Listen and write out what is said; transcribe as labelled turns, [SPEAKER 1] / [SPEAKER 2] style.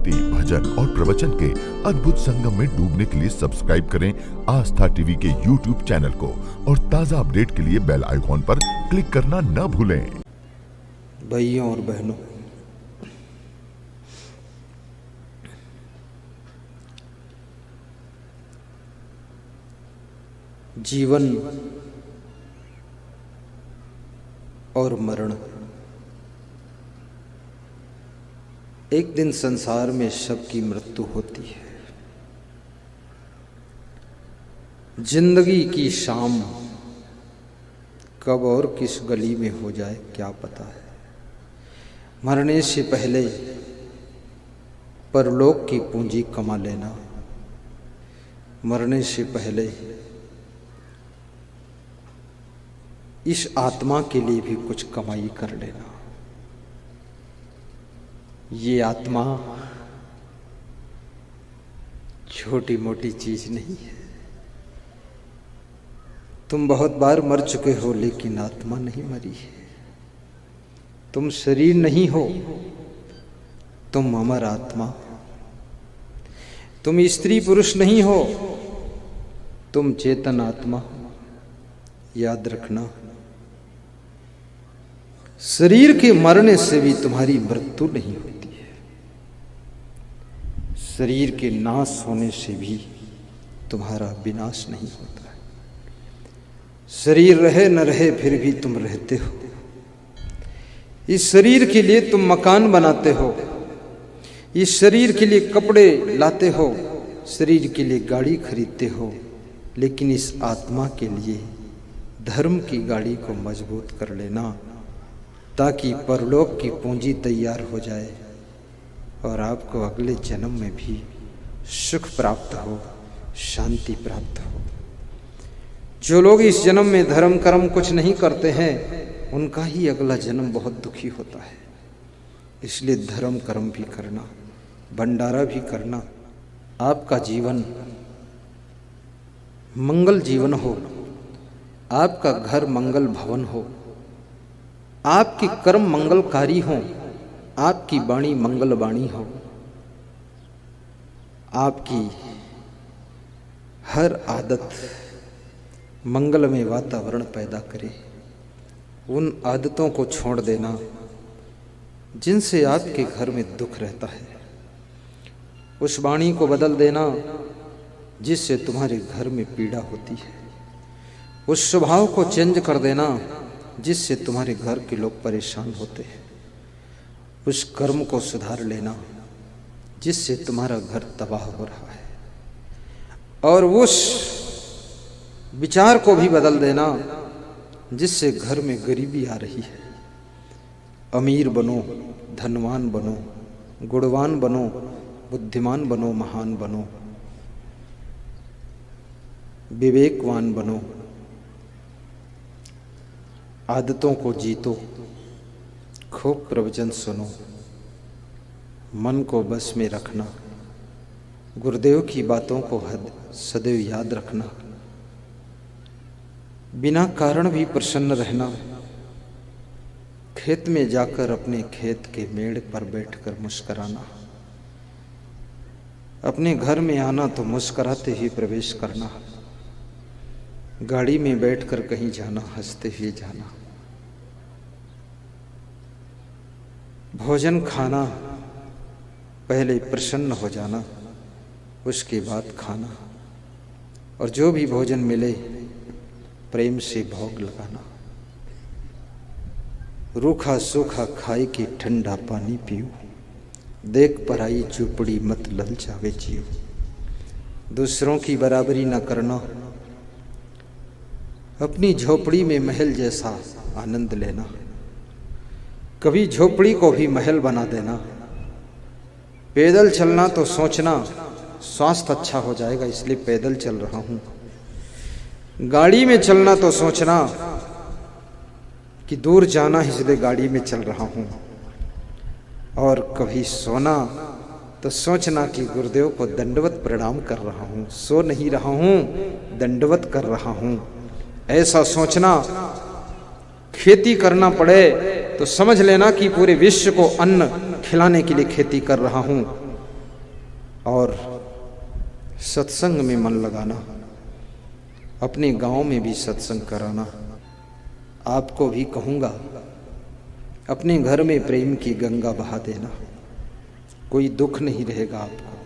[SPEAKER 1] भक्ति, भजन और प्रवचन के अद्भुत संगम में डूबने के लिए सब्सक्राइब करें आस्था टीवी के YouTube चैनल को और ताजा अपडेट के लिए बेल आइकॉन पर क्लिक करना न भूलें।
[SPEAKER 2] भाइयों और बहनों, जीवन और मरण, एक दिन संसार में सबकी मृत्यु होती है। जिंदगी की शाम कब और किस गली में हो जाए क्या पता है। मरने से पहले परलोक की पूंजी कमा लेना, मरने से पहले इस आत्मा के लिए भी कुछ कमाई कर लेना। ये आत्मा छोटी मोटी चीज नहीं है। तुम बहुत बार मर चुके हो, लेकिन आत्मा नहीं मरी है। तुम शरीर नहीं हो, तुम अमर आत्मा। तुम स्त्री पुरुष नहीं हो, तुम चेतन आत्मा। याद रखना, शरीर के मरने से भी तुम्हारी मृत्यु नहीं होती है। शरीर के नाश होने से भी तुम्हारा विनाश नहीं होता है। शरीर रहे न रहे फिर भी तुम रहते हो। इस शरीर के लिए तुम मकान बनाते हो, इस शरीर के लिए कपड़े लाते हो, शरीर के लिए गाड़ी खरीदते हो, लेकिन इस आत्मा के लिए धर्म की गाड़ी को मजबूत कर लेना, ताकि परलोक की पूंजी तैयार हो जाए और आपको अगले जन्म में भी सुख प्राप्त हो, शांति प्राप्त हो। जो लोग इस जन्म में धर्म कर्म कुछ नहीं करते हैं, उनका ही अगला जन्म बहुत दुखी होता है। इसलिए धर्म कर्म भी करना, भंडारा भी करना। आपका जीवन मंगल जीवन हो, आपका घर मंगल भवन हो, आपके कर्म मंगलकारी हों, आपकी वाणी मंगल वाणी हो, आपकी हर आदत मंगलमय वातावरण पैदा करे। उन आदतों को छोड़ देना जिनसे आपके घर में दुख रहता है। उस वाणी को बदल देना जिससे तुम्हारे घर में पीड़ा होती है। उस स्वभाव को चेंज कर देना जिससे तुम्हारे घर के लोग परेशान होते हैं। उस कर्म को सुधार लेना जिससे तुम्हारा घर तबाह हो रहा है। और उस विचार को भी बदल देना जिससे घर में गरीबी आ रही है। अमीर बनो, धनवान बनो, गुणवान बनो, बुद्धिमान बनो, महान बनो, विवेकवान बनो। आदतों को जीतो, खूब प्रवचन सुनो, मन को बस में रखना, गुरुदेव की बातों को सदैव याद रखना, बिना कारण भी प्रसन्न रहना। खेत में जाकर अपने खेत के मेड़ पर बैठकर मुस्कराना, अपने घर में आना तो मुस्कराते ही प्रवेश करना, गाड़ी में बैठकर कहीं जाना हंसते हुए जाना, भोजन खाना पहले प्रसन्न हो जाना, उसके बाद खाना, और जो भी भोजन मिले प्रेम से भोग लगाना। रूखा सूखा खाए के ठंडा पानी पियो, देख पराई झोपड़ी मत ललचावे जियो। दूसरों की बराबरी न करना, अपनी झोपड़ी में महल जैसा आनंद लेना। कभी झोपड़ी को भी महल बना देना। पैदल चलना तो सोचना स्वास्थ्य अच्छा हो जाएगा, इसलिए पैदल चल रहा हूँ। गाड़ी में चलना तो सोचना कि दूर जाना इसलिए गाड़ी में चल रहा हूँ। और कभी सोना तो सोचना कि गुरुदेव को दंडवत प्रणाम कर रहा हूँ, सो नहीं रहा हूँ, दंडवत कर रहा हूँ। ऐसा सोचना। खेती करना पड़े तो समझ लेना कि पूरे विश्व को अन्न खिलाने के लिए खेती कर रहा हूँ। और सत्संग में मन लगाना, अपने गांव में भी सत्संग कराना। आपको भी कहूँगा, अपने घर में प्रेम की गंगा बहा देना, कोई दुख नहीं रहेगा आपको।